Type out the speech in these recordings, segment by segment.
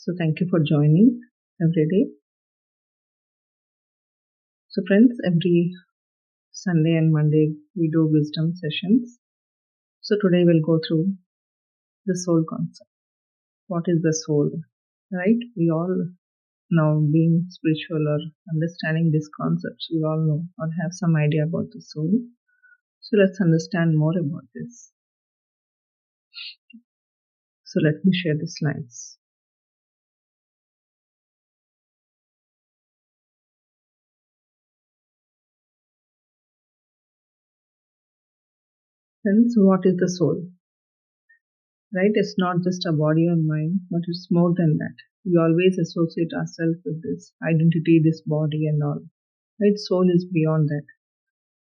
So thank you for joining every day. So friends, every Sunday and Monday we do wisdom sessions. So today we'll go through the soul concept. What is the soul? Right? We all know, being spiritual or understanding these concepts, we all know or have some idea about the soul. So let's understand more about this. So let me share the slides. Friends, what is the soul? Right? It's not just a body or mind, but it's more than that. We always associate ourselves with this identity, this body and all. Right? Soul is beyond that.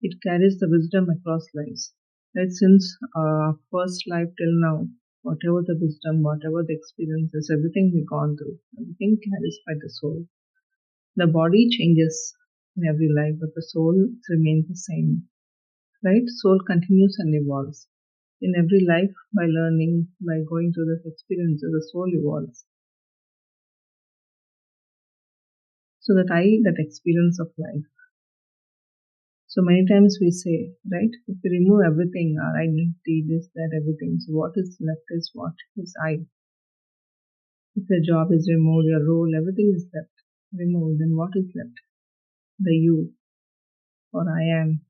It carries the wisdom across lives. Right? Since first life till now, whatever the wisdom, whatever the experiences, everything we've gone through, everything carries by the soul. The body changes in every life, but the soul remains the same. Right? Soul continues and evolves. In every life, by learning, by going through the experiences, the soul evolves. So that experience of life. So many times we say, right, if we remove everything, our identity, this, that, everything, so what is left is what is I. If your job is removed, your role, everything is left, removed, then what is left? The you, or I am,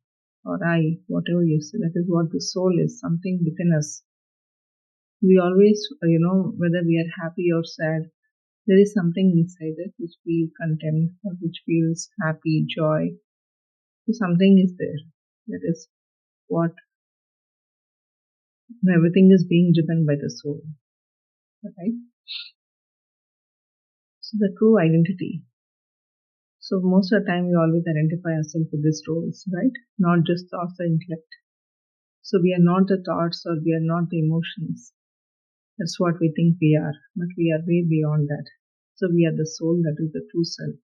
or I, whatever you say, that is what the soul is, something within us. We always, whether we are happy or sad, there is something inside it which feels content or which feels happy, joy. So something is there. That is what everything is being driven by the soul. Right? So the true identity. So most of the time we always identify ourselves with these roles, right? Not just thoughts or intellect. So we are not the thoughts or we are not the emotions. That's what we think we are, but we are way beyond that. So we are the soul, that is the true self.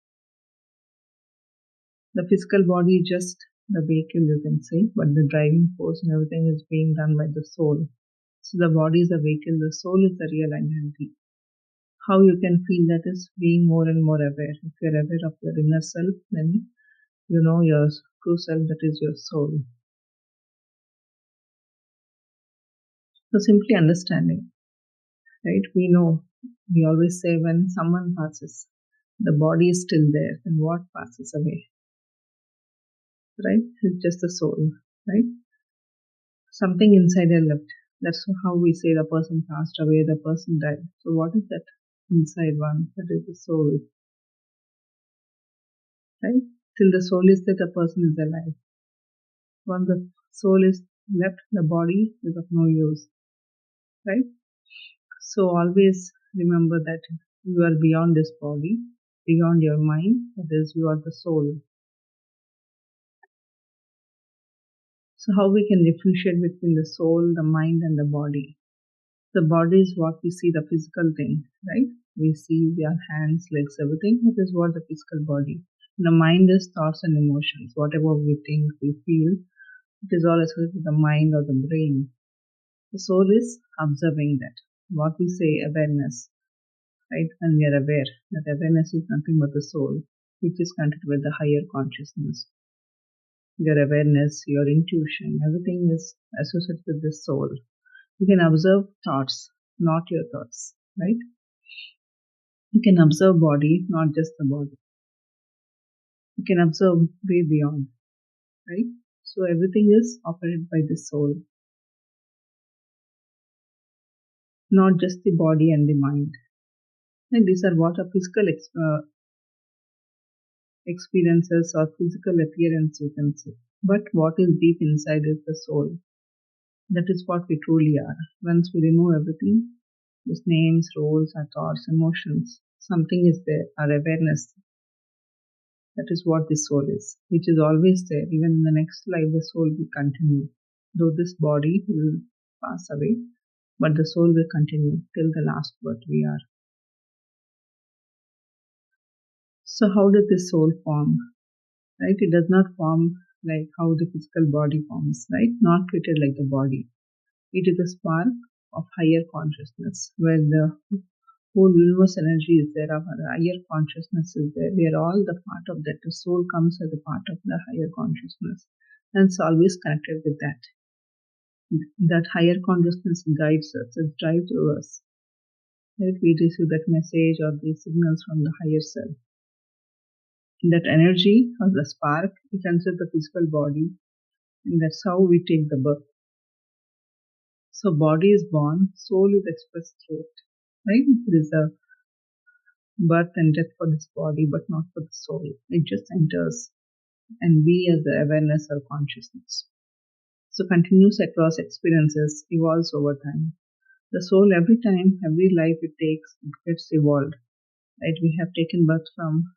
The physical body is just the vehicle, you can say, but the driving force and everything is being done by the soul. So the body is the vehicle, the soul is the real identity. How you can feel that is being more and more aware. If you're aware of your inner self, then you know your true self, that is your soul. So simply understanding, right? We know, we always say when someone passes, the body is still there, then what passes away? Right? It's just the soul, right? Something inside are left. That's how we say the person passed away, the person died. So what is that inside one? That is the soul. Right? Till the soul is there, the person is alive. Once the soul is left, the body is of no use. Right? So always remember that you are beyond this body, beyond your mind, that is, you are the soul. So how we can differentiate between the soul, the mind and the body? The body is what we see, the physical thing, right? We see our hands, legs, everything. That is what the physical body. The mind is thoughts and emotions. Whatever we think, we feel, it is all associated with the mind or the brain. The soul is observing that. What we say, awareness, right? And we are aware that awareness is nothing but the soul, which is connected with the higher consciousness. Your awareness, your intuition, everything is associated with the soul. You can observe thoughts, not your thoughts, right? You can observe body, not just the body. You can observe way beyond, right? So everything is operated by the soul, not just the body and the mind. And these are what are physical experiences or physical appearance, you can say. But what is deep inside is the soul. That is what we truly are. Once we remove everything, these names, roles, our thoughts, emotions, something is there, our awareness. That is what the soul is, which is always there. Even in the next life, the soul will continue. Though this body will pass away, but the soul will continue till the last birth we are. So how does this soul form? Right? It does not form like how the physical body forms, right? Not treated like the body. It is a spark of higher consciousness where the whole universe energy is there, our higher consciousness is there. We are all the part of that. The soul comes as a part of the higher consciousness and it's always connected with that. That higher consciousness guides us, it drives through us. Right? We receive that message or the signals from the higher self. That energy or the spark, it enters the physical body, and that's how we take the birth. So body is born, soul is expressed through it. Right? There is a birth and death for this body, but not for the soul. It just enters, and we as the awareness or consciousness. So continues across experiences, evolves over time. The soul, every time, every life it takes, it gets evolved. Right? We have taken birth from,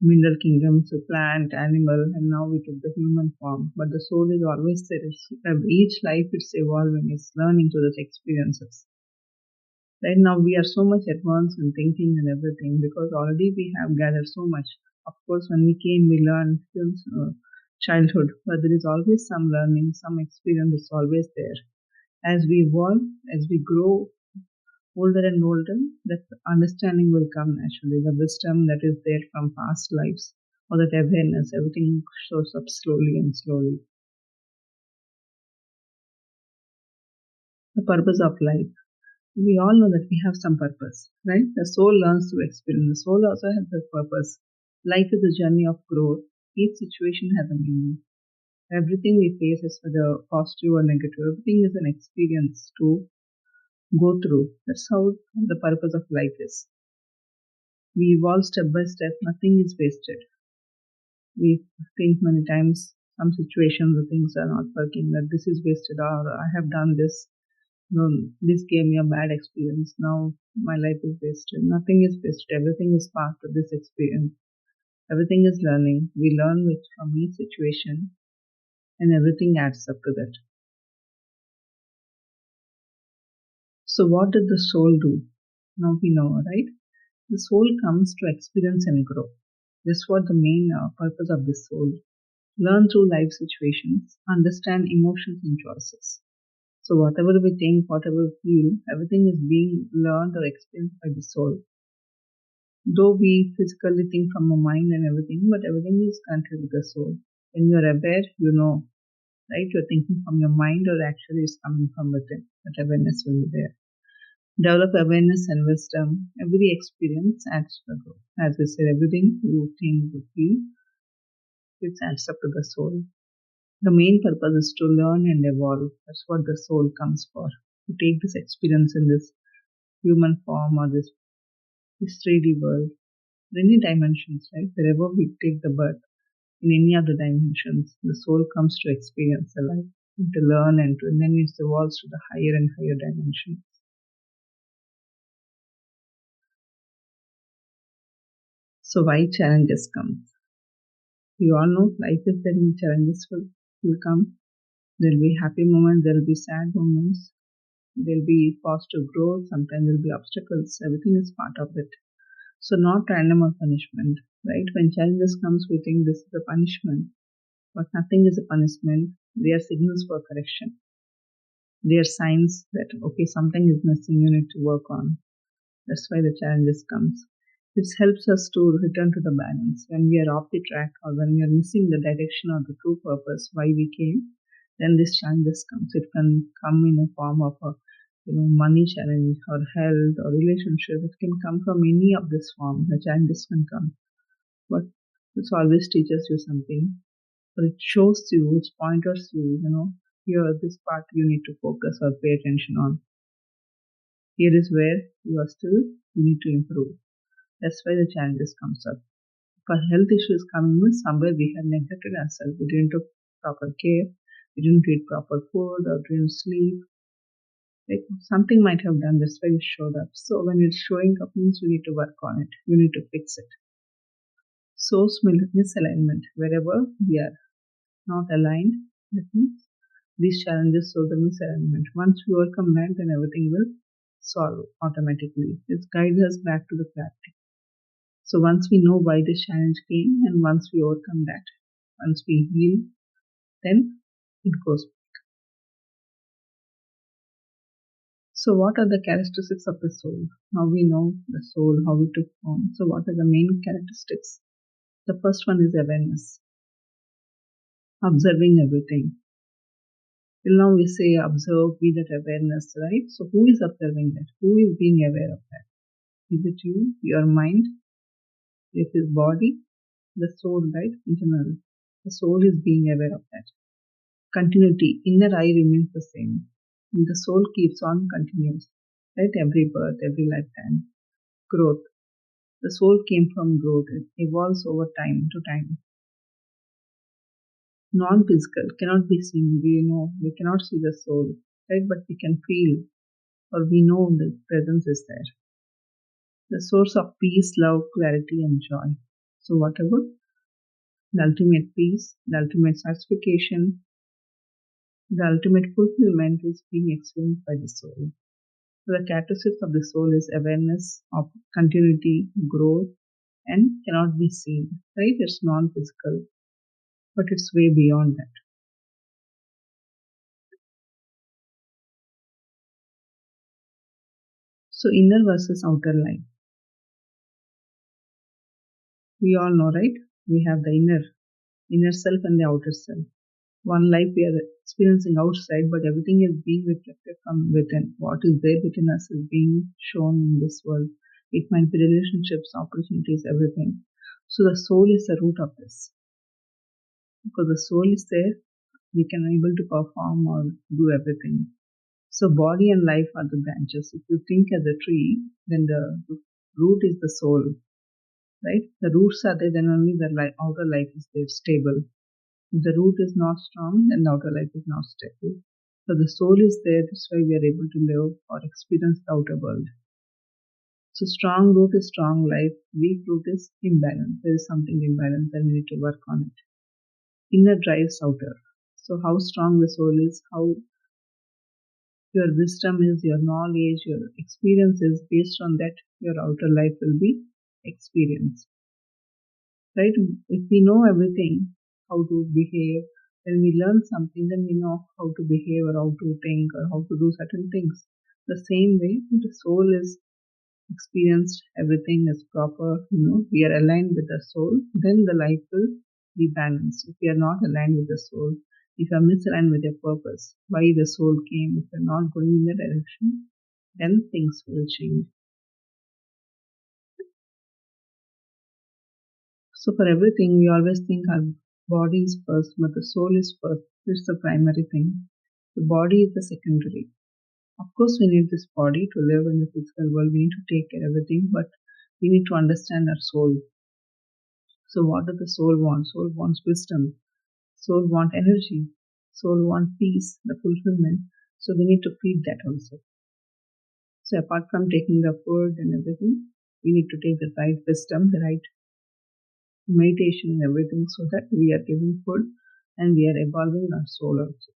mineral kingdom to plant, animal, and now we took the human form. But the soul is always there. Each life it's evolving, it's learning through those experiences. Right now we are so much advanced in thinking and everything because already we have gathered so much. Of course, when we came, we learned since childhood, but there is always some learning, some experience is always there. As we evolve, as we grow older and older, that understanding will come naturally. The wisdom that is there from past lives, or that awareness, everything shows up slowly and slowly. The purpose of life. We all know that we have some purpose, right? The soul learns through experience. The soul also has a purpose. Life is a journey of growth. Each situation has a meaning. Everything we face is whether positive or negative. Everything is an experience to go through. That's how the purpose of life is. We evolve step by step. Nothing is wasted. We think many times some situations the things are not working, that this is wasted or I have done this. No, this gave me a bad experience. Now my life is wasted. Nothing is wasted. Everything is part of this experience. Everything is learning. We learn from each situation and everything adds up to that. So what did the soul do? Now we know, right? The soul comes to experience and grow. This is what the main purpose of the soul. Learn through life situations, understand emotions and choices. So whatever we think, whatever we feel, everything is being learned or experienced by the soul. Though we physically think from our mind and everything, but everything is connected with the soul. When you are aware, you know, right? You're thinking from your mind or actually it's coming from within. That awareness will be there. Develop awareness and wisdom. Every experience adds to the growth. As we said, everything you think, you feel, it adds up to the soul. The main purpose is to learn and evolve. That's what the soul comes for. To take this experience in this human form or this 3D world, any dimensions, right? Wherever we take the birth, in any other dimensions, the soul comes to experience the life, and to learn and then it evolves to the higher and higher dimensions. So why challenges come? You all know life is there, challenges will come. There'll be happy moments, there'll be sad moments, there'll be positive growth, sometimes there'll be obstacles. Everything is part of it. So not random or punishment, right? When challenges comes, we think this is a punishment, but nothing is a punishment. They are signals for correction. They are signs that, okay, something is missing, you need to work on. That's why the challenges comes. This helps us to return to the balance. When we are off the track or when we are missing the direction or the true purpose, why we came, then this challenges comes. It can come in a form of a money challenge or health or relationship. It can come from any of this form. The challenges can come. But it always teaches you something. Or it shows you, it pointers you, here this part you need to focus or pay attention on. Here is where you are still, you need to improve. That's why the challenges comes up. If a health issue is coming in, somewhere we have neglected ourselves. We didn't take proper care. We didn't eat proper food or didn't sleep. Like something might have done, that's why it showed up. So when it's showing up means you need to work on it. You need to fix it. Source misalignment. Wherever we are not aligned, that means these challenges show the misalignment. Once we overcome that, then everything will solve automatically. It guides us back to the clarity. So once we know why this challenge came and once we overcome that, once we heal, then it goes. So what are the characteristics of the soul? How we know the soul, how it took form. So what are the main characteristics? The first one is awareness, observing everything. Till now we say observe, be that awareness, right? So who is observing that? Who is being aware of that? Is it you, your mind, is it body, the soul, right? Internal. The soul is being aware of that. Continuity, inner eye remains the same. And the soul keeps on continues, right? Every birth, every lifetime. Growth. The soul came from growth. It evolves over time to time. Non-physical, cannot be seen. We know, we cannot see the soul, right? But we can feel or we know the presence is there. The source of peace, love, clarity, and joy. So whatever, the ultimate peace, the ultimate satisfaction, the ultimate fulfillment is being experienced by the soul. So the characteristics of the soul is awareness of continuity, growth, and cannot be seen. Right? It's non-physical, but it's way beyond that. So inner versus outer life. We all know, right? We have the inner self and the outer self. One life we are experiencing outside, but everything is being reflected from within. What is there within us is being shown in this world. It might be relationships, opportunities, everything. So the soul is the root of this. Because the soul is there, we can able to perform or do everything. So body and life are the branches. If you think as a tree, then the root is the soul, right? The roots are there, then only the outer life is there, stable. If the root is not strong, then the outer life is not stable. So the soul is there, that's why we are able to live or experience the outer world. So strong root is strong life, weak root is imbalance. There is something imbalance and we need to work on it. Inner drives outer. So how strong the soul is, how your wisdom is, your knowledge, your experience is, based on that your outer life will be experienced. Right? If we know everything, how to behave, when we learn something, then we know how to behave or how to think or how to do certain things. The same way, the soul is experienced, everything is proper, we are aligned with the soul, then the life will be balanced. If we are not aligned with the soul, if you are misaligned with your purpose, why the soul came, if you are not going in that direction, then things will change. So for everything, we always think our body is first, but the soul is first. It's the primary thing. The body is the secondary. Of course, we need this body to live in the physical world. We need to take care of everything, but we need to understand our soul. So what does the soul want? Soul wants wisdom. Soul wants energy. Soul wants peace, the fulfillment. So we need to feed that also. So apart from taking the food and everything, we need to take the right wisdom, the right meditation and everything, so that we are giving food and we are evolving our soul also.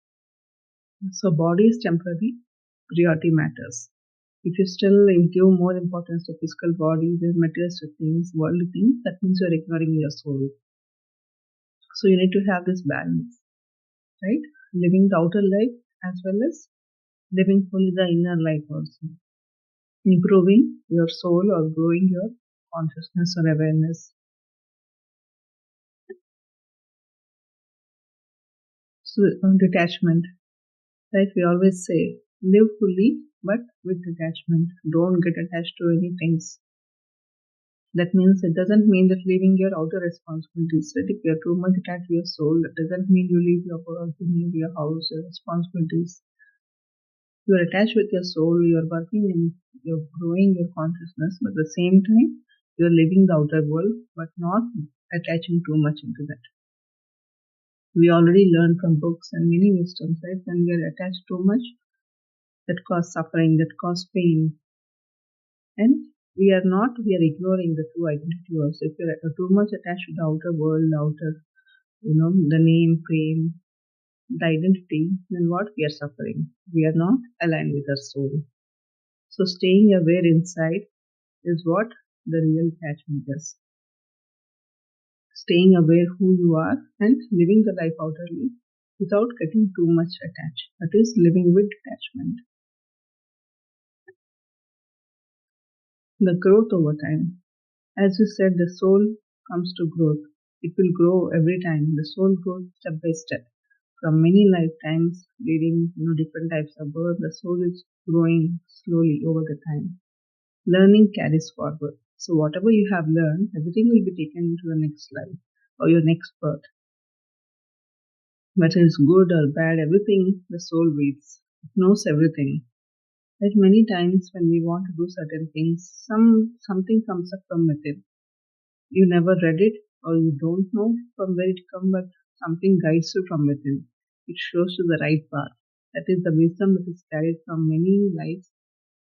So body is temporary, priority matters. If you still give more importance to physical body, the materialistic things, worldly things, that means you are ignoring your soul. So you need to have this balance, right? Living the outer life as well as living fully the inner life also. Improving your soul or growing your consciousness or awareness. So detachment, right? We always say, live fully but with detachment. Don't get attached to any things. That means it doesn't mean that leaving your outer responsibilities. Right? If you're too much attached to your soul, that doesn't mean you leave your work, you leave your house, your responsibilities. You're attached with your soul, you're working and you're growing your consciousness, but at the same time, you're living the outer world, but not attaching too much into that. We already learned from books and many wisdoms, right? When we are attached too much, that cause suffering, that cause pain. And we are ignoring the true identity also. If you're too much attached to the outer world, the outer, the name, fame, the identity, then what? We are suffering. We are not aligned with our soul. So staying aware inside is what the real attachment is. Staying aware who you are and living the life outerly without getting too much attached. That is living with detachment. The growth over time. As you said, the soul comes to growth. It will grow every time. The soul grows step by step. From many lifetimes, leading different types of birth, the soul is growing slowly over the time. Learning carries forward. So whatever you have learned, everything will be taken into the next life or your next birth. Whether it's good or bad, everything the soul reads. It knows everything. Like many times when we want to do certain things, something comes up from within. You never read it or you don't know from where it comes, but something guides you from within. It shows you the right path. That is the wisdom that is carried from many lives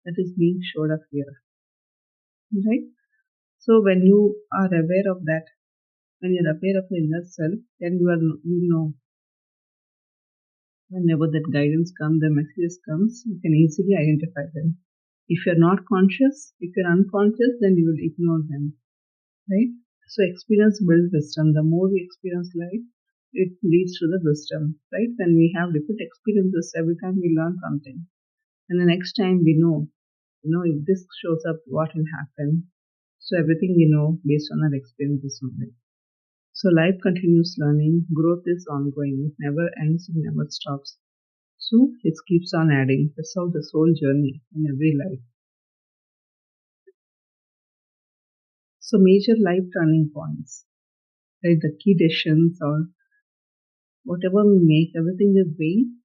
that is being showed up here. Right? So when you are aware of that, when you're aware of your inner self, then you know whenever that guidance comes, the messages comes, you can easily identify them. If you're not conscious, if you're unconscious, then you will ignore them. Right? So experience builds wisdom. The more we experience life, it leads to the wisdom. Right? When we have different experiences, every time we learn something. And the next time we know, if this shows up, what will happen. So everything we know based on our experiences only. So life continues learning, growth is ongoing, it never ends, it never stops. So it keeps on adding. That's how the soul journey in every life. So major life turning points, right? The key decisions or whatever we make, everything is weighing.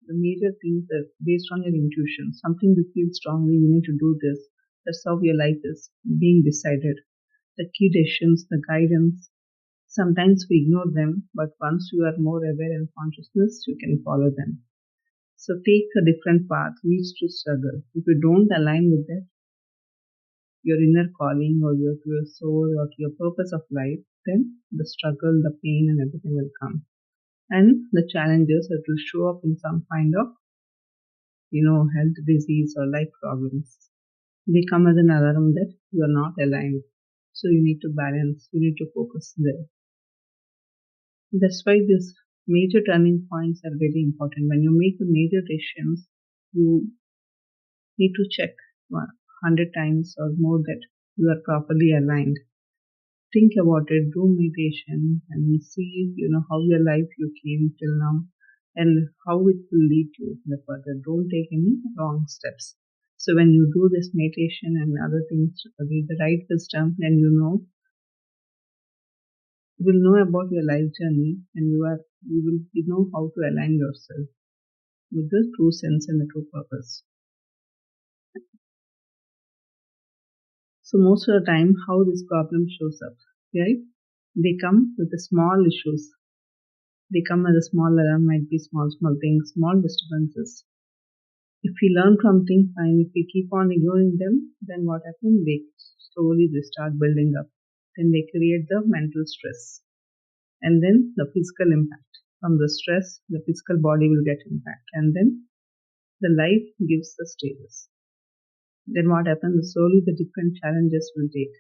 The major things are based on your intuition. Something you feel strongly, you need to do this. That's how your life is being decided. The key decisions, the guidance. Sometimes we ignore them, but once you are more aware and consciousness, you can follow them. So take a different path leads to struggle. If you don't align with that, your inner calling or to your soul or to your purpose of life, then the struggle, the pain and everything will come. And the challenges that will show up in some kind of, health disease or life problems. They come as an alarm that you are not aligned. So you need to balance, you need to focus there. That's why these major turning points are very important. When you make the major decisions, you need to check 100 times or more that you are properly aligned. Think about it, do meditation and see, how your life you came till now and how it will lead you in the further. Don't take any wrong steps. So when you do this meditation and other things with the right wisdom, then you will know about your life journey and you know how to align yourself with the true sense and the true purpose. So most of the time, how this problem shows up, right? They come with the small issues. They come as a small alarm, might be small things, small disturbances. If we learn from things, fine. If we keep on ignoring them, then what happens? They start building up. Then they create the mental stress. And then the physical impact. From the stress, the physical body will get impact. And then the life gives the stages. Then what happens? Slowly the different challenges will take.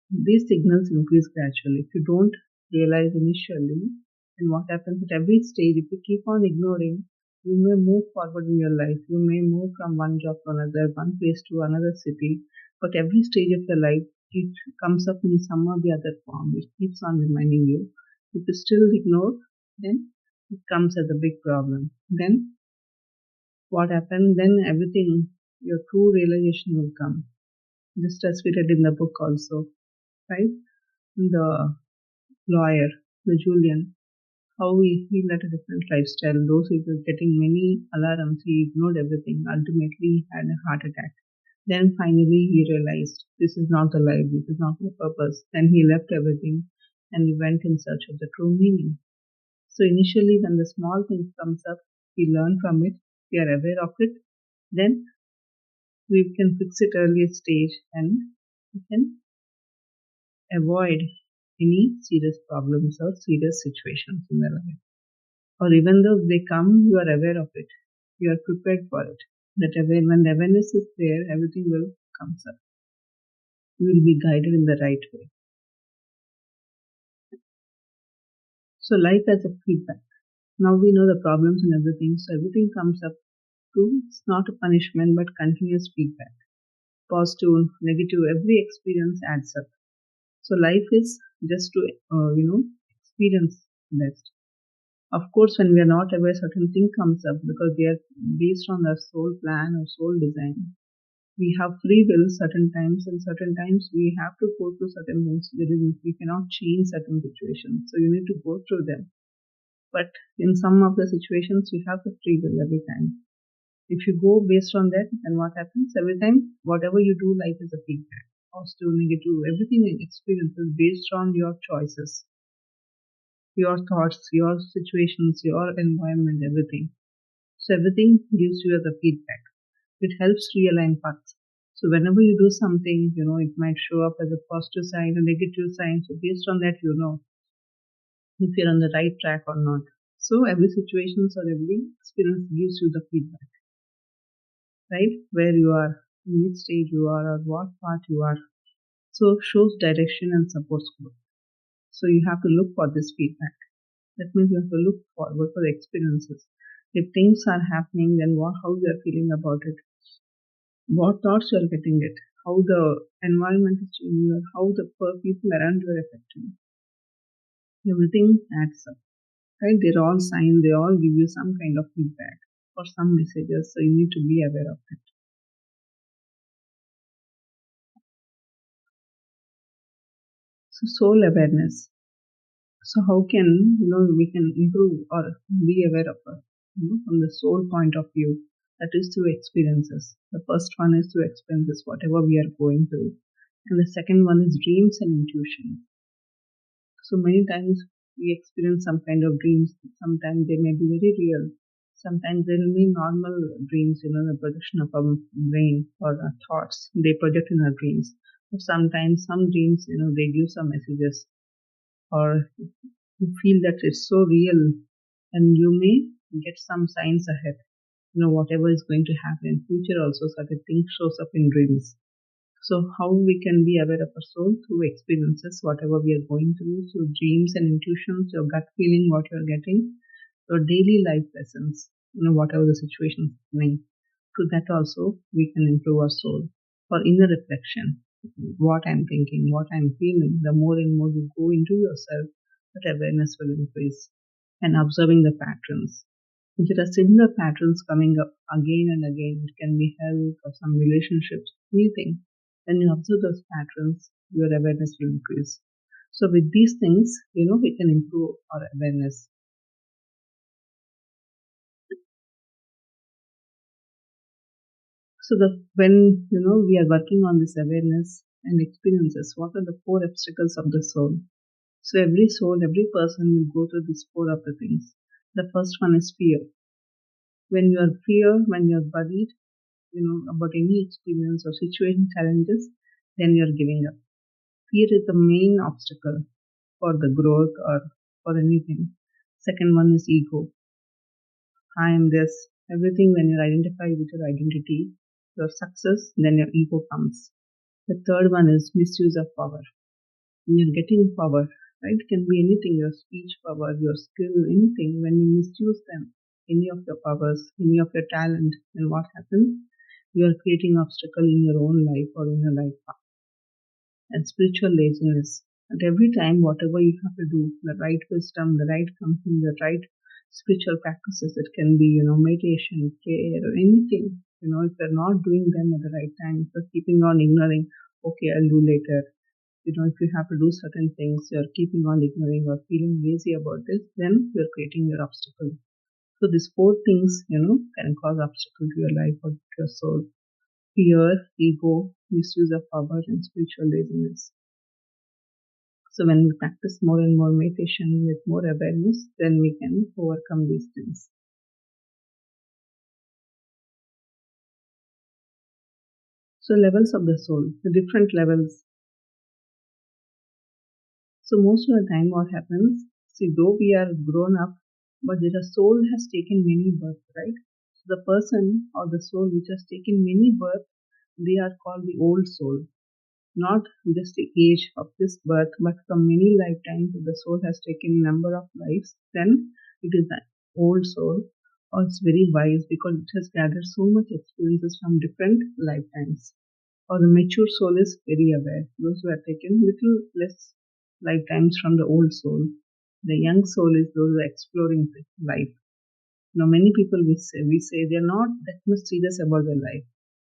These signals increase gradually. If you don't realize initially, then what happens at every stage, if you keep on ignoring, you may move forward in your life. You may move from one job to another, one place to another city. But every stage of your life, it comes up in some or the other form. It keeps on reminding you. If you still ignore, then it comes as a big problem. Then what happens? Then everything, your true realization will come. Just as we read in the book also, right? The lawyer, the Julian, how he led a different lifestyle. Those he was getting many alarms, he ignored everything. Ultimately, he had a heart attack. Then finally, he realized this is not the life, this is not the purpose. Then he left everything and he went in search of the true meaning. So initially, when the small thing comes up, we learn from it, we are aware of it, then we can fix it earlier stage and we can avoid any serious problems or serious situations in their life. Or even though they come, you are aware of it. You are prepared for it. When the awareness is there, everything will come up. You will be guided in the right way. So life has a feedback. Now we know the problems and everything, so everything comes up to, it's not a punishment but continuous feedback. positive, negative, every experience adds up. So life is just to, experience best. Of course, when we are not aware, certain thing comes up because they are based on our soul plan or soul design. We have free will certain times, and certain times we have to go through certain things. We cannot change certain situations, so you need to go through them. But in some of the situations, you have the free will every time. If you go based on that, then what happens? Every time, whatever you do, life is a feedback. Positive, negative, everything in experience is based on your choices, your thoughts, your situations, your environment, everything. So everything gives you the feedback. It helps realign paths. So whenever you do something, it might show up as a positive sign, a negative sign. So based on that, if you're on the right track or not. So every situation or every experience gives you the feedback, right? Where you are, in which stage you are, or what part you are. So shows direction and supports growth. So you have to look for this feedback. That means you have to look forward for the experiences. If things are happening, then how you are feeling about it, what thoughts you are getting it, how the environment is changing, or how the people around you are affecting. Everything adds up, right? They're all signs, they all give you some kind of feedback or some messages, so you need to be aware of it. So soul awareness. So how can we can improve or be aware of from the soul point of view? That is through experiences. The first one is through experiences, whatever we are going through, and the second one is dreams and intuition. So many times we experience some kind of dreams. Sometimes they may be very real. Sometimes they will be normal dreams, the projection of our brain or our thoughts. They project in our dreams. But sometimes some dreams, they give some messages, or you feel that it's so real, and you may get some signs ahead. Whatever is going to happen in future also, certain things shows up in dreams. So how we can be aware of our soul? Through experiences, whatever we are going through, through dreams and intuitions, your gut feeling, what you're getting, your daily life lessons, whatever the situation is happening. Through that also, we can improve our soul. For inner reflection, what I'm thinking, what I'm feeling, the more and more you go into yourself, that awareness will increase. And observing the patterns. If there are similar patterns coming up again and again, it can be health or some relationships, anything. When you observe those patterns, your awareness will increase. So with these things, we can improve our awareness. So when we are working on this awareness and experiences, what are the four obstacles of the soul? So every soul, every person will go through these four of the things. The first one is fear. When you are fear, when you are worried, about any experience or situation challenges, then you are giving up. Fear is the main obstacle for the growth or for anything. Second one is ego. I am this. Everything when you identify with your identity, your success, then your ego comes. The third one is misuse of power. When you're getting power, right? It can be anything, your speech power, your skill, anything. When you misuse them, any of your powers, any of your talent, then what happens? You are creating obstacle in your own life or in your life path. And spiritual laziness. At every time, whatever you have to do, the right wisdom, the right company, the right spiritual practices, it can be, meditation, prayer, or anything. If you're not doing them at the right time, if you're keeping on ignoring, okay, I'll do later. If you have to do certain things, you're keeping on ignoring or feeling lazy about this, then you're creating your obstacle. So these four things, can cause obstacle to your life or to your soul. Fear, ego, misuse of power, and spiritual laziness. So when we practice more and more meditation with more awareness, then we can overcome these things. So levels of the soul, the different levels. So most of the time what happens, see, though we are grown up, but the soul has taken many births, right? So the person or the soul which has taken many births, they are called the old soul. Not just the age of this birth, but from many lifetimes, if the soul has taken number of lives, then it is an old soul, or it's very wise because it has gathered so much experiences from different lifetimes. Or the mature soul is very aware. Those who have taken little less lifetimes from the old soul. The young soul is those who are exploring life. Now, many people we say they're not that much serious about their life.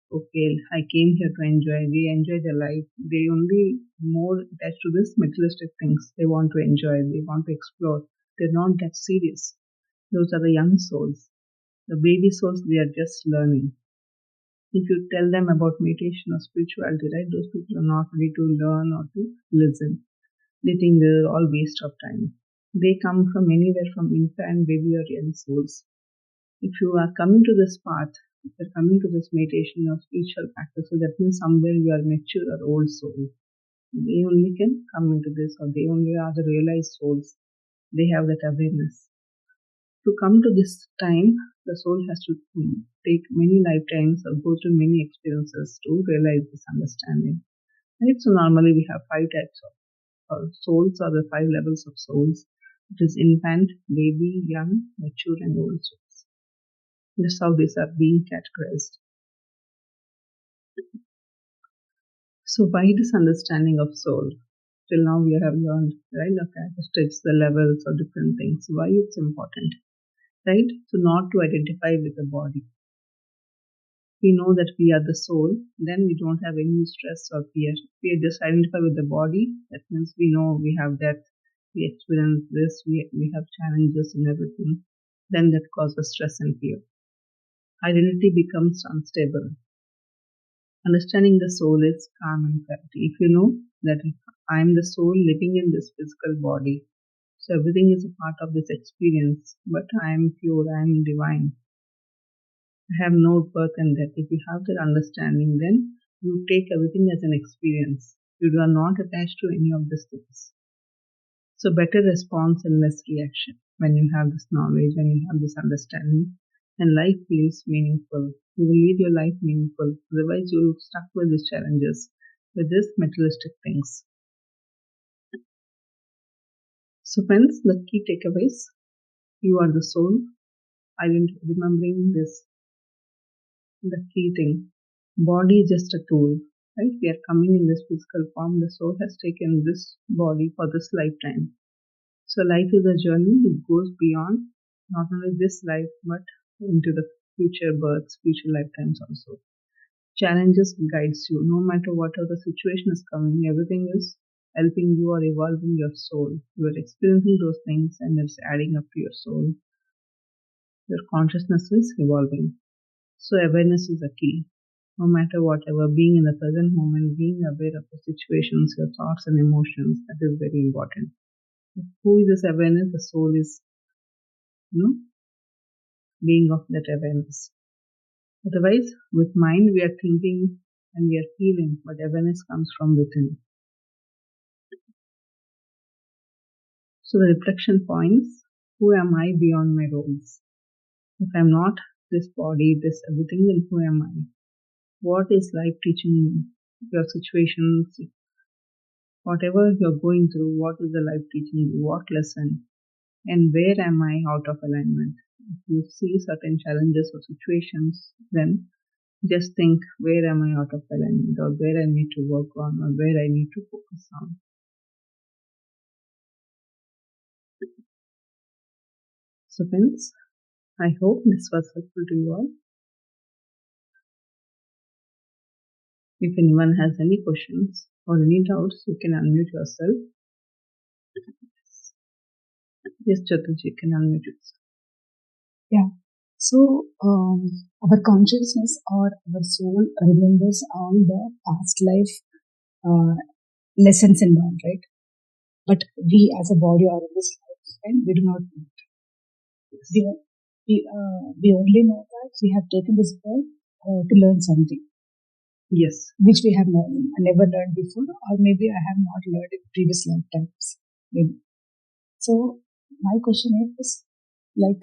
Okay, I came here to enjoy. They enjoy their life. They only more attached to this materialistic things. They want to enjoy. They want to explore. They're not that serious. Those are the young souls. The baby souls, they are just learning. If you tell them about meditation or spirituality, right, those people are not ready to learn or to listen. They think they're all waste of time. They come from anywhere from infant, baby, or young souls. If you are coming to this path, if you're coming to this meditation or spiritual practice, so that means somewhere you are mature or old soul. They only can come into this, or they only are the realized souls. They have that awareness. To come to this time, the soul has to take many lifetimes or go through many experiences to realize this understanding. Right? So normally we have five types of souls, or the five levels of souls. It is infant, baby, young, mature, and old souls. That's how these are being categorized. So by this understanding of soul, till now we have learned, right, the characteristics, the levels of different things, why it's important, right? So not to identify with the body. We know that we are the soul, then we don't have any stress or fear. We just identify with the body. That means we know we have death, we experience this, we have challenges and everything. Then that causes stress and fear. Identity becomes unstable. Understanding the soul is calm and clarity. If you know that I am the soul living in this physical body, so everything is a part of this experience, but I am pure, I am divine. I have no birth and death. If you have that understanding, then you take everything as an experience. You are not attached to any of these things. So better response and less reaction when you have this knowledge, when you have this understanding, and life feels meaningful. You will lead your life meaningful. Otherwise, you will stuck with these challenges, with these materialistic things. So friends, the key takeaways: you are the soul. Remembering this, the key thing. Body is just a tool, right? We are coming in this physical form. The soul has taken this body for this lifetime. So life is a journey. It goes beyond not only this life, but into the future births, future lifetimes also. Challenges guides you. No matter what other situation is coming, everything is helping you or evolving your soul. You are experiencing those things and it's adding up to your soul. Your consciousness is evolving. So awareness is a key. No matter whatever, being in the present moment, being aware of the situations, your thoughts and emotions, that is very important. Who is this awareness? The soul is, being of that awareness. Otherwise, with mind we are thinking and we are feeling, but awareness comes from within. So the reflection points: who am I beyond my roles? If I'm not this body, this everything, then who am I? What is life teaching me? Your situations, whatever you're going through, what is the life teaching you? What lesson? And where am I out of alignment? If you see certain challenges or situations, then just think, where am I out of alignment, or where I need to work on, or where I need to focus on. So friends, I hope this was helpful to you all. If anyone has any questions or any doubts, you can unmute yourself. Yes, Chaturji, you can unmute yourself. Yeah. So, our consciousness or our soul remembers all the past life lessons and all, right? But we as a body or in this lifetime, we do not know. We only know that we have taken this birth to learn something. Yes. Which we have never learned before, or maybe I have not learned in previous lifetimes. Maybe. So, my question is, like,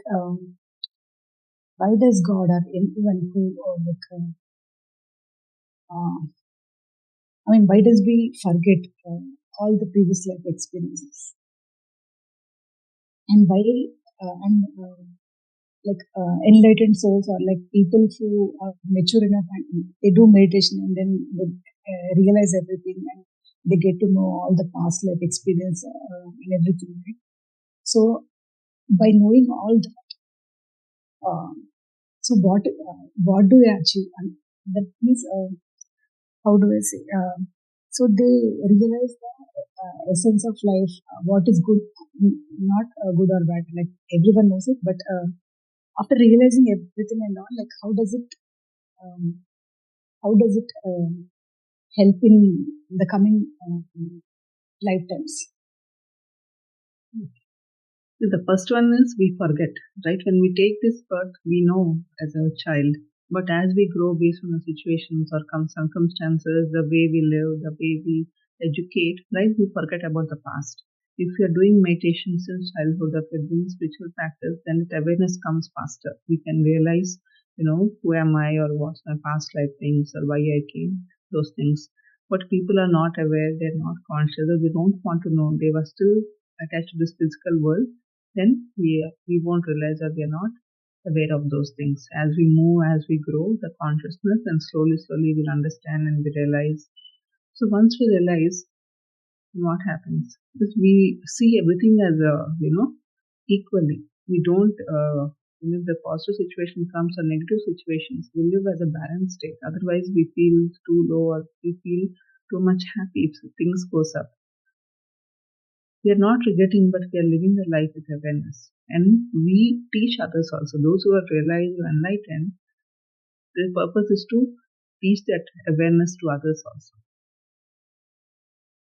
why does God or anyone who why does we forget all the previous life experiences? And why, like enlightened souls, or like people who are mature enough and they do meditation and then they realize everything and they get to know all the past life experience and everything, right? So by knowing all that, uh, so what do they achieve? And that means, how do I say? So they realize the essence of life, what is good, not good or bad. Like everyone knows it, but after realizing everything and all, like um, how does it help in the coming lifetimes? The first one is we forget, right? When we take this birth, we know as a child, but as we grow based on the situations or circumstances, the way we live, the way we educate, right? We forget about the past. If you're doing meditation since childhood, if you're doing spiritual practice, then the awareness comes faster. We can realize, who am I or what's my past life things or why I came, those things. But people are not aware, they're not conscious, or they don't want to know. They were still attached to this physical world, then we won't realize that we are not aware of those things. As we move, as we grow, the consciousness, and slowly we'll understand and we realize. So once we realize, what happens is we see everything as equally. We don't, if the positive situation comes or negative situations, we live as a balanced state. Otherwise, we feel too low or we feel too much happy if things goes up. We are not regretting, but we are living the life with awareness. And we teach others also. Those who have realized or enlightened, their purpose is to teach that awareness to others also.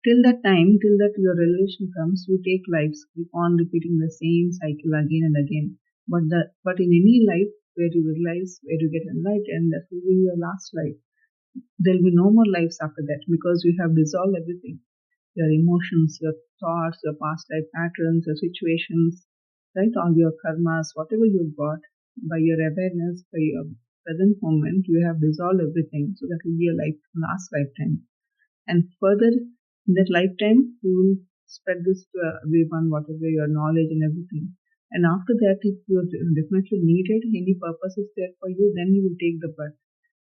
Till that your realization comes, you take lives, keep on repeating the same cycle again and again. But in any life where you realize, where you get enlightened, that will be your last life. There will be no more lives after that because you have dissolved everything. Your emotions, your thoughts, your past life patterns, your situations, right? All your karmas, whatever you've got, by your awareness, by your present moment, you have dissolved everything. So that will be your last lifetime. And further, in that lifetime, you will spread this to everyone, whatever your knowledge and everything. And after that, if you definitely needed, any purpose is there for you, then you will take the birth.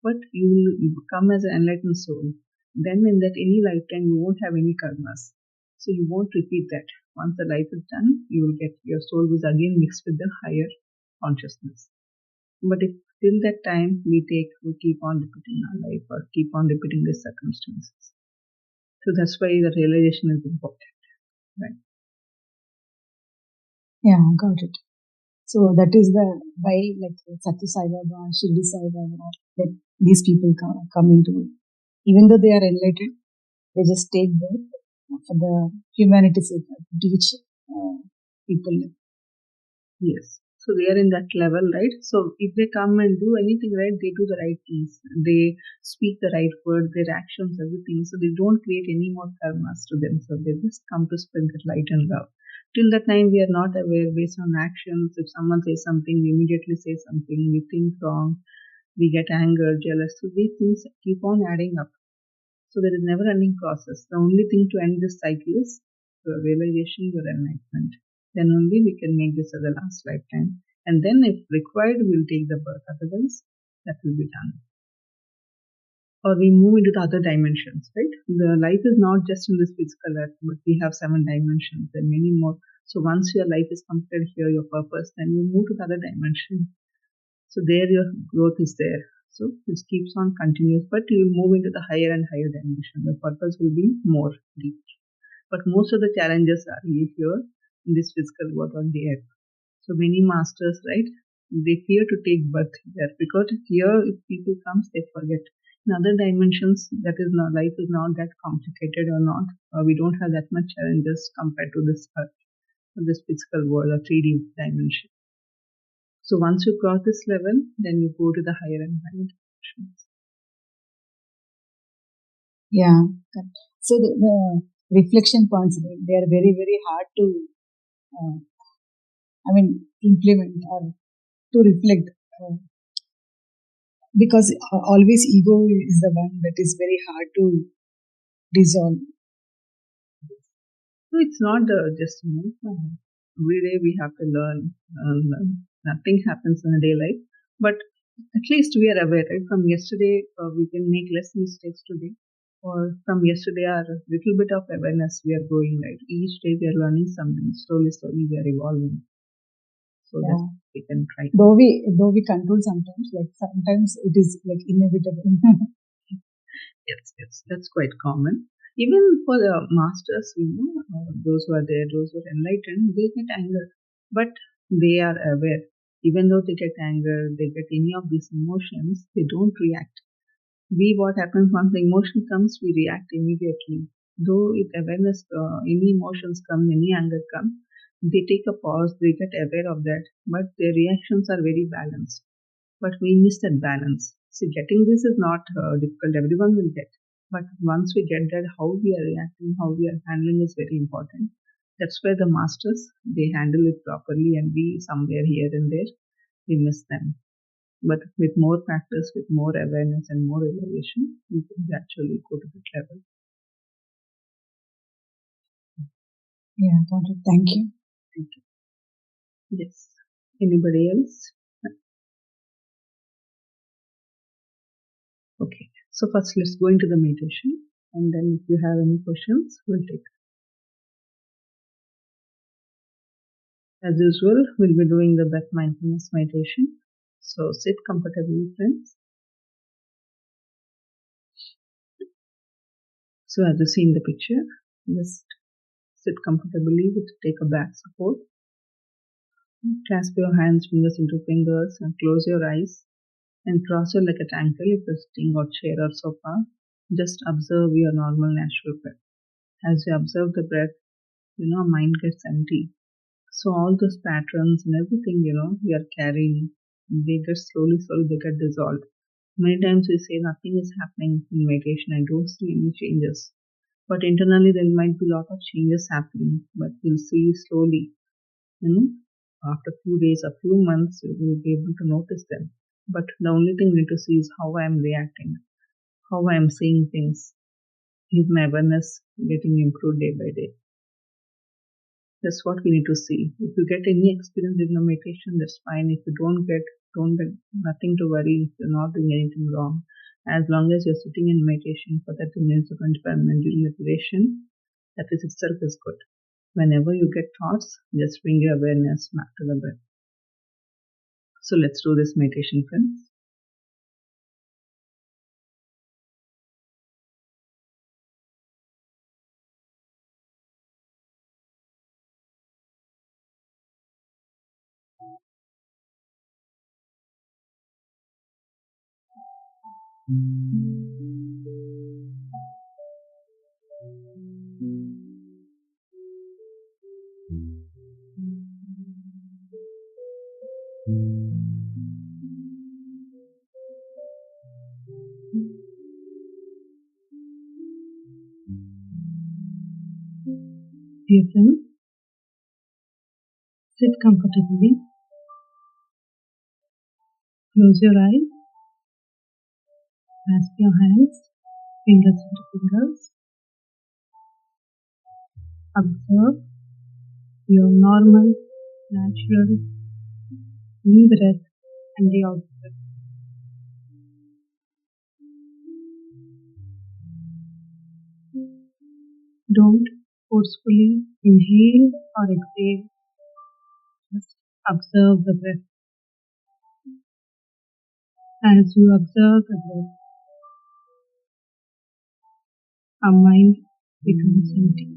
But you will come as an enlightened soul. Then in that any lifetime, you won't have any karmas. So you won't repeat that. Once the life is done, you will get your soul was again mixed with the higher consciousness. But if till that time we keep on repeating our life or keep on repeating the circumstances. So that's why the realization is important, right? Yeah, got it. So that is the why, like Satya Sai Baba, Shirdi Sai Baba, like these people come into, even though they are enlightened, they just take birth for the humanity's sake, to teach people. Yes. So they are in that level, right? So if they come and do anything right, they do the right things. They speak the right word, their actions, everything. So they don't create any more karmas to themselves. They just come to spread that light and love. Till that time, we are not aware based on actions. If someone says something, we immediately say something. We think wrong. We get anger, jealous. So these things keep on adding up. So there is never ending process. The only thing to end this cycle is your realization, your enlightenment. Then only we can make this as a last lifetime. And then if required, we'll take the birth. Otherwise, that will be done. Or we move into the other dimensions, right? The life is not just in this physical earth, but we have 7 dimensions and many more. So once your life is completed here, your purpose, then you move to the other dimension. So there your growth is there. So this keeps on continuous, but you will move into the higher and higher dimension. The purpose will be more deep. But most of the challenges are here in this physical world on the earth. So many masters, right? They fear to take birth here because here if people comes, they forget. In other dimensions, that is not life is not that complicated or not. We don't have that much challenges compared to this earth, this physical world or 3D dimension. So once you cross this level, then you go to the higher and higher dimensions. Yeah. So the reflection points, they are very, very hard to, implement or to reflect, because always ego is the one that is very hard to dissolve. So it's not just every day we have to learn. Nothing happens in a day life, but at least we are aware, right? From yesterday, we can make less mistakes today, or from yesterday, our little bit of awareness we are growing, right? Each day we are learning something. Slowly, slowly, we are evolving. So that Yeah. we can try. Though we control sometimes, like sometimes it is like inevitable. Yes, yes, that's quite common. Even for the masters, those who are there, those who are enlightened, they get anger, but they are aware. Even though they get anger, they get any of these emotions, they don't react. What happens once the emotion comes, we react immediately. Though if awareness, any emotions come, any anger come, they take a pause, they get aware of that, but their reactions are very balanced. But we miss that balance. See, getting this is not difficult, everyone will get. But once we get that, how we are reacting, how we are handling is very important. That's where the masters, they handle it properly, and we somewhere here and there, we miss them. But with more practice, with more awareness and more evaluation, we can actually go to that level. Yeah, got it. Thank you. Thank you. Yes. Anybody else? Okay. So first let's go into the meditation, and then if you have any questions, we'll take. As usual, we'll be doing the breath mindfulness meditation. So sit comfortably, friends. So as you see in the picture, just sit comfortably with take a back support. Clasp your hands, fingers into fingers, and close your eyes and cross your leg at ankle if you're sitting or chair or sofa. Just observe your normal natural breath. As you observe the breath, mind gets empty. So all those patterns and everything, we are carrying, they get slowly, slowly, they get dissolved. Many times we say nothing is happening in meditation, I don't see any changes. But internally there might be a lot of changes happening, but we'll see slowly, you know, after a few days, a few months, you will be able to notice them. But the only thing we need to see is how I am reacting, how I am seeing things. Is my awareness getting improved day by day? That's what we need to see. If you get any experience in the meditation, that's fine. If you don't get nothing to worry. If you're not doing anything wrong, as long as you're sitting in meditation for 30 minutes or 25 minutes during the duration, that is itself is good. Whenever you get thoughts, just bring your awareness back to the breath. So let's do this meditation, friends. Dear friends, sit comfortably, close your eyes, clasp your hands, fingers into fingers, observe your normal, natural in-breath and the out-breath. Don't forcefully inhale or exhale, just observe the breath. As you observe the breath, our mind becomes empty.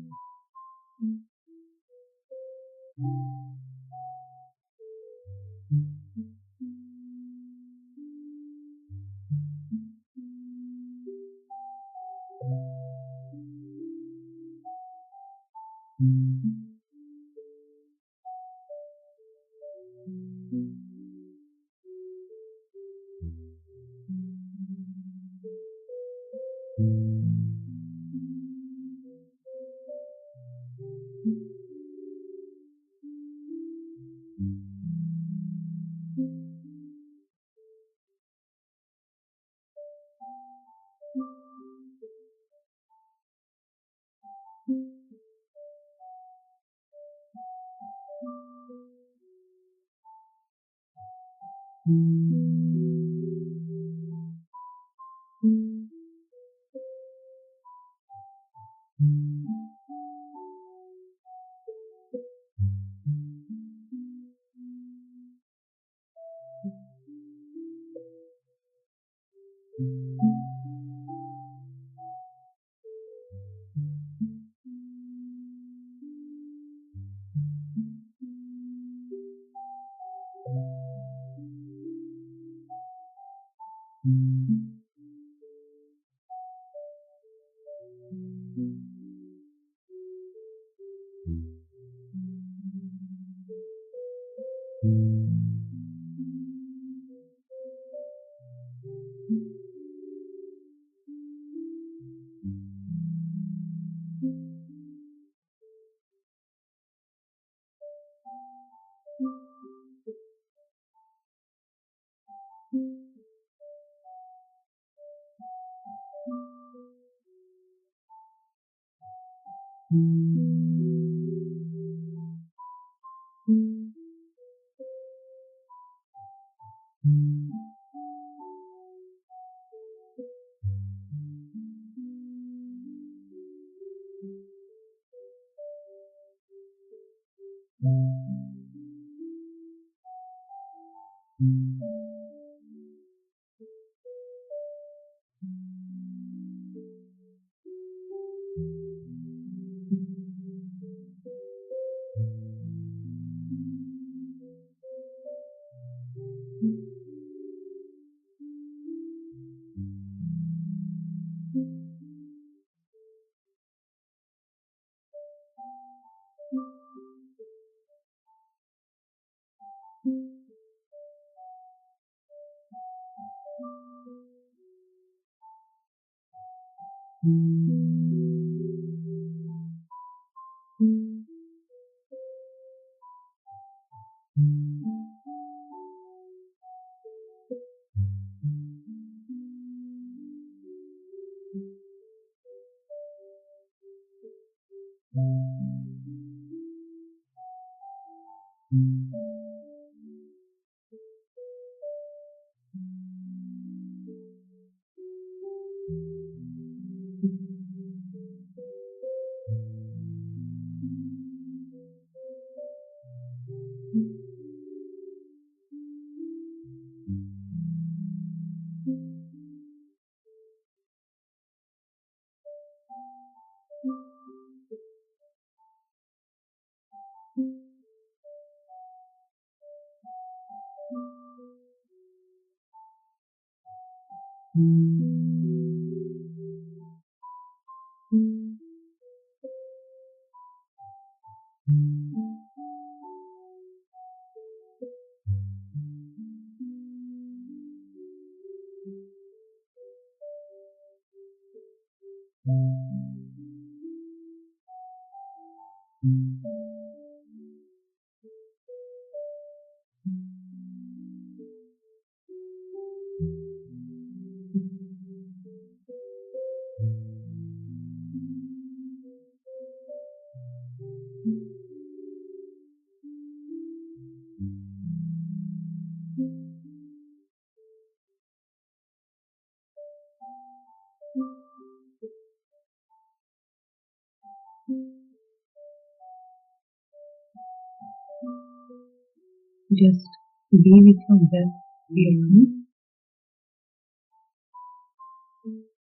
Just be with your breath clearly.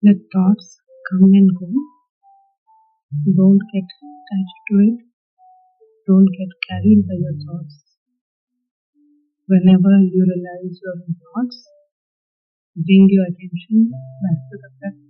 Let thoughts come and go. Don't get attached to it. Don't get carried by your thoughts. Whenever you realize your own thoughts, bring your attention back to the breath.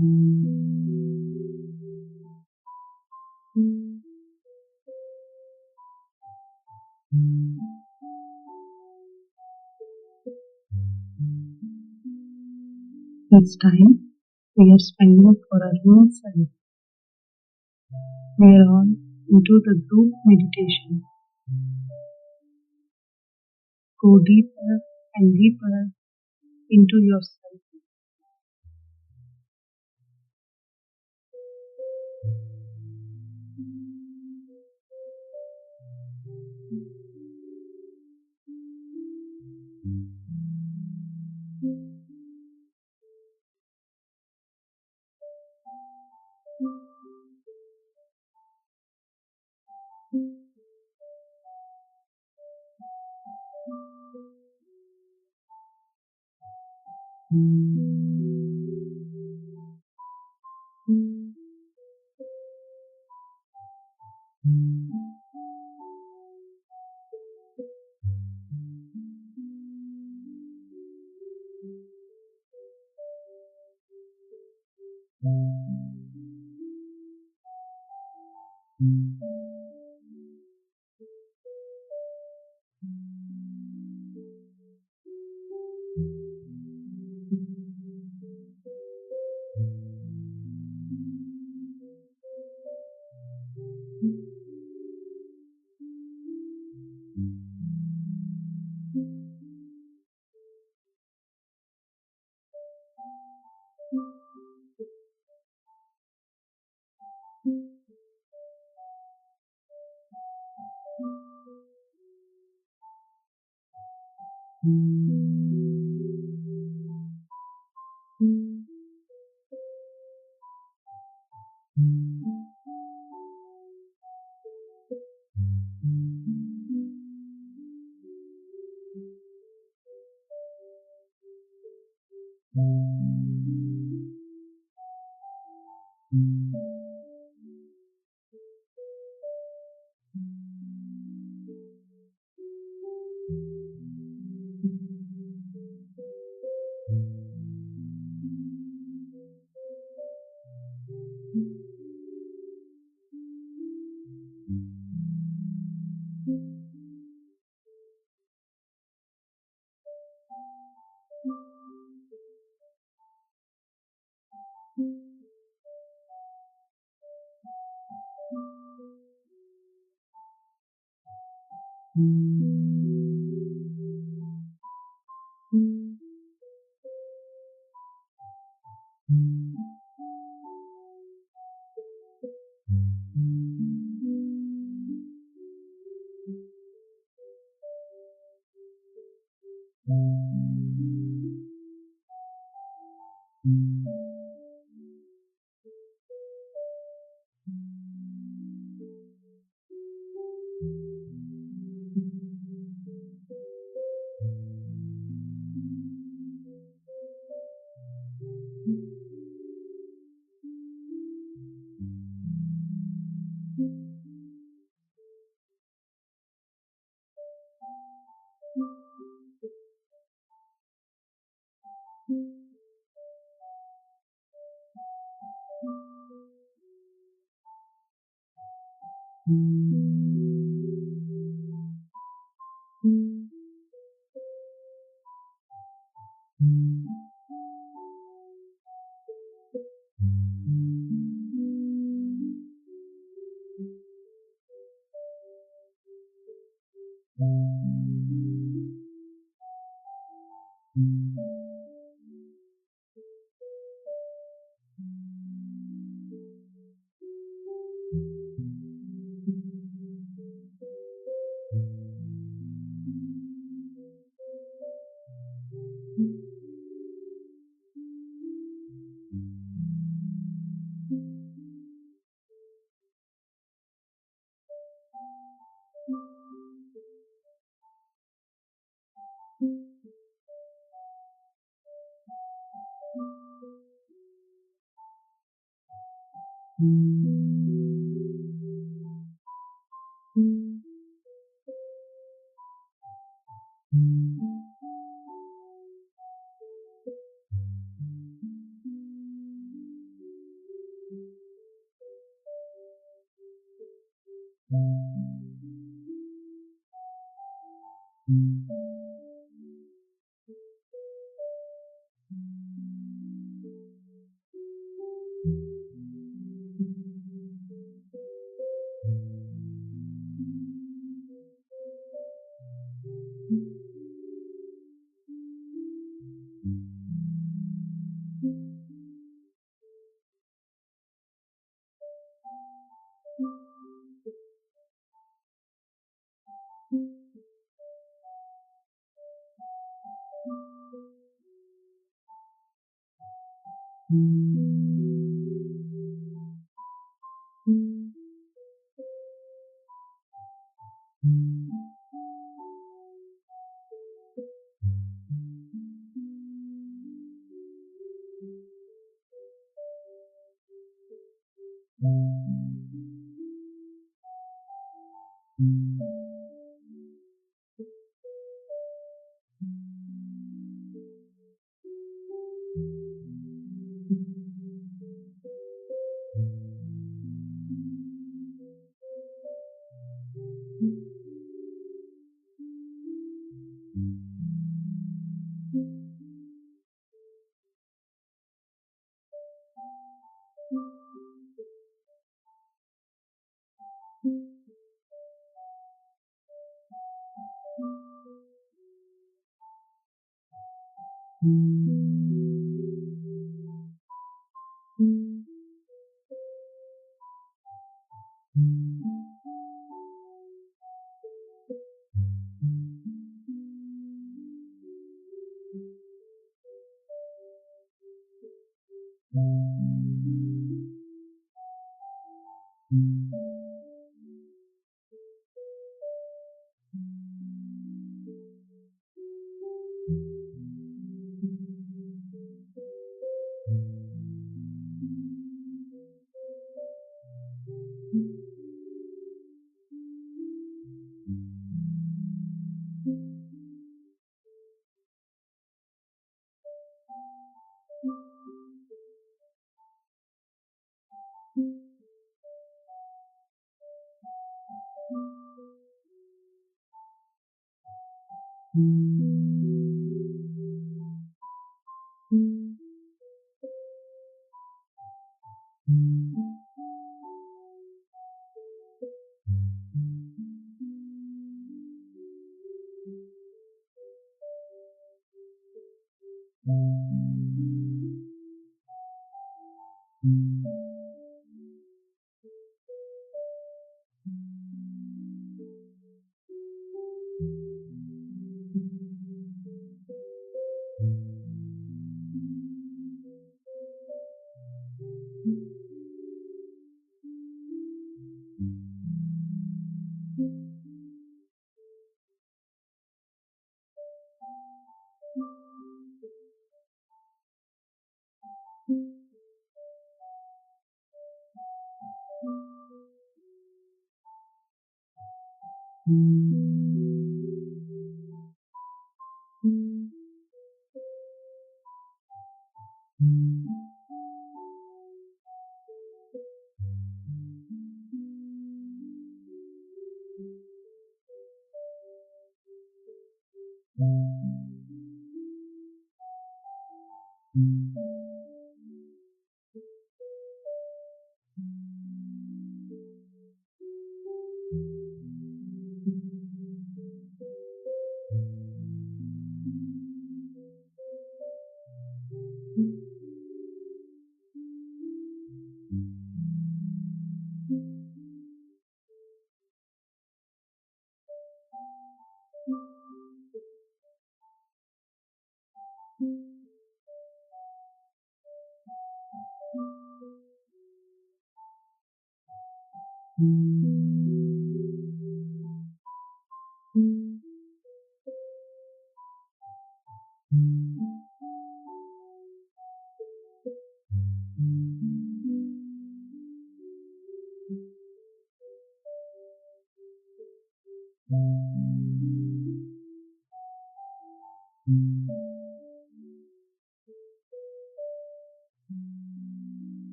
It's time we are spending for our own self. We are all into the group meditation. Go deeper and deeper into yourself.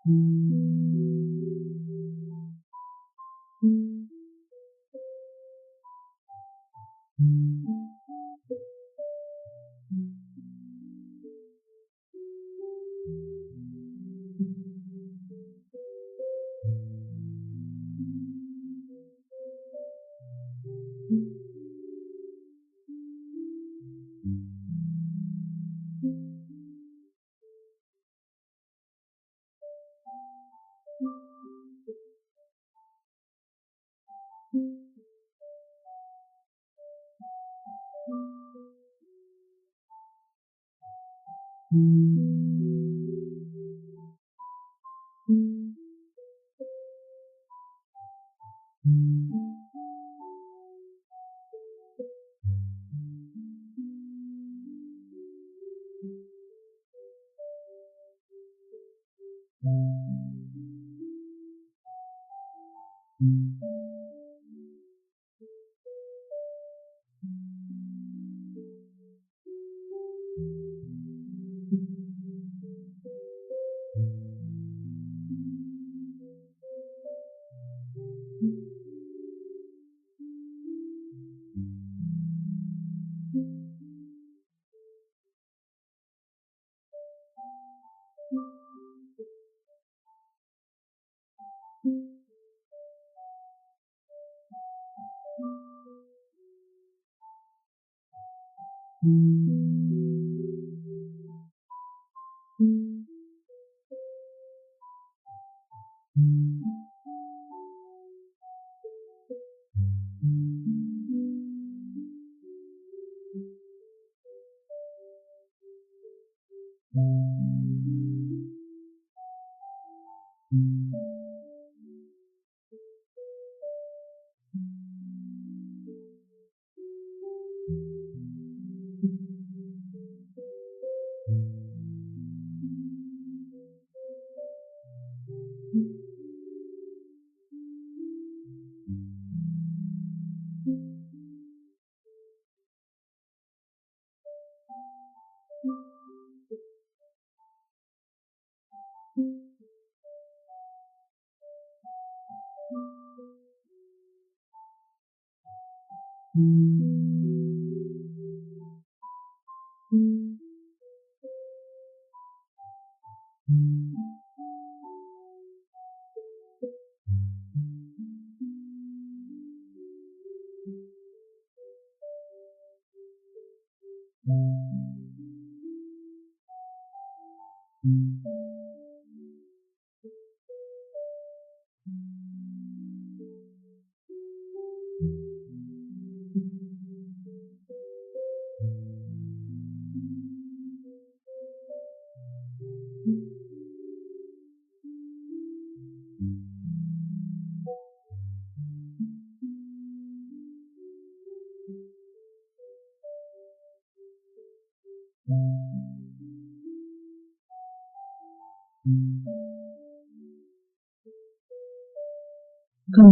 Come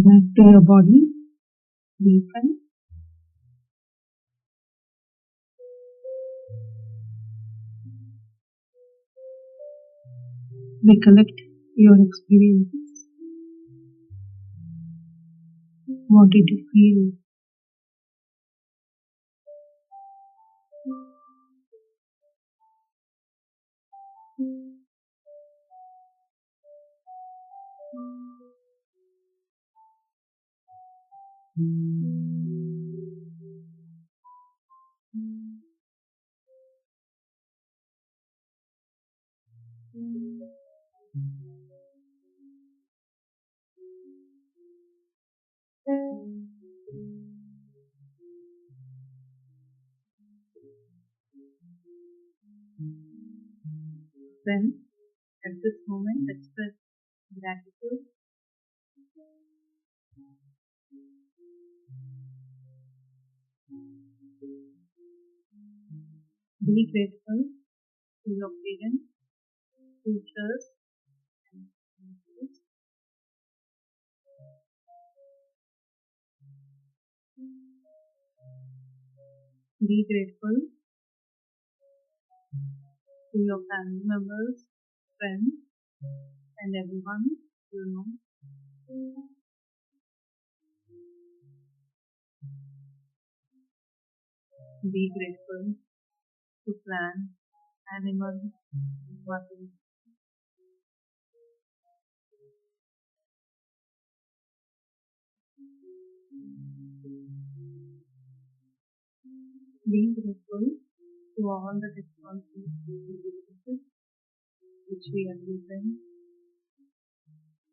back to your body. Deepen. Recollect your experiences. What did you feel? Then, at this moment, express gratitude. Be grateful to your parents, teachers, and mentors. Be grateful to your family members, friends, and everyone, you know, be grateful to plants, animals, water. Be grateful to all the technologies and devices which we are using,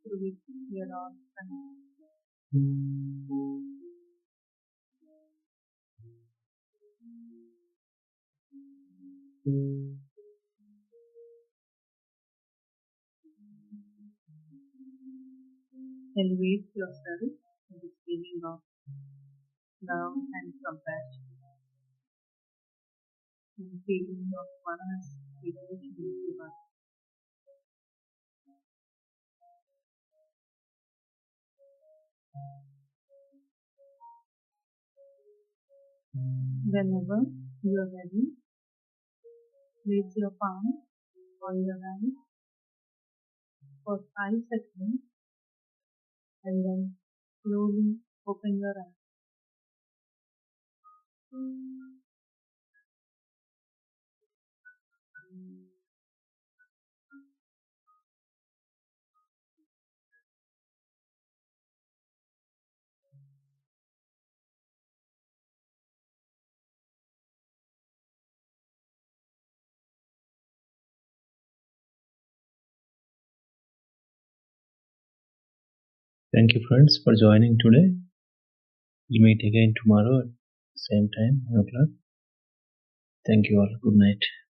through which we are all connected. Elevate yourself in this feeling of love and compassion and feeling of oneness with each and everyone. Whenever you are ready, place your palm on your hand for 5 seconds and then slowly open your eyes. Thank you, friends, for joining today. We'll meet again tomorrow at the same time, 9 o'clock. Thank you all. Good night.